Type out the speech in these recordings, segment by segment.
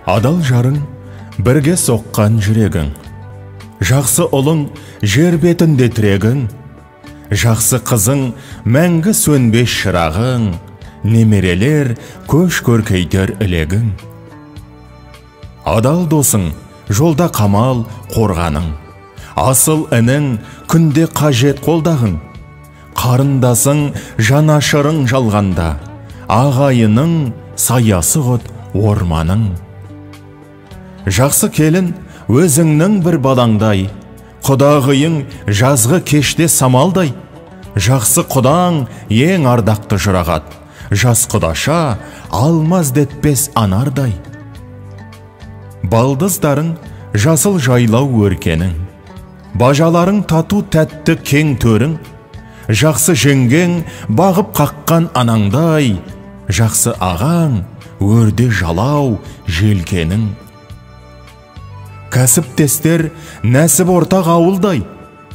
Адал жарың, бірге соққан жүрегің. Жақсы ұлың, жер бетінде тірегің. Жақсы қызың, мәңгі сөнбес шырағың. Немерелер, көш көркейтер ілегің. Адал досың, жолда қамал қорғаның. Асыл інің, күнде қажет қолдағың. Қарындасың, жанашырың жалғанда. Ағайының, саясы ғұт орманың. Жақсы келін, өзіңнің бір балаңдай. Құдағыйың, жазғы кеште самалдай. Жақсы құдаң, ең ардақты жұрағат. Жас құдаша, алмаз детпес анардай. Балдыздарың, жасыл жайлау өркенің. Бажаларың тату тәтті кең төрің. Жақсы жеңгең, бағып қаққан анаңдай. Жақсы ағаң, өрде жалау желкенің. Кәсіптестер, нәсіп ортақ ауылдай.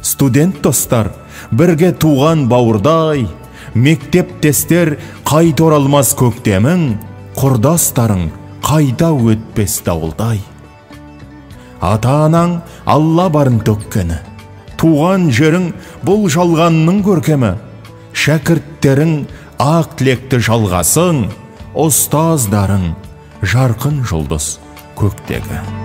Студент достар, бірге туған бауырдай. Мектептестер, қайт оралмас көктемің. Құрдастарың, қайда өтпес дауылдай. Ата-анаң, Алла барын төккені. Туған жерің, бұл жалғанның көркемі. Шәкірттерің, ақ тілекті жалғасың. Ұстаздарың, жарқын жұлдыз көктегі.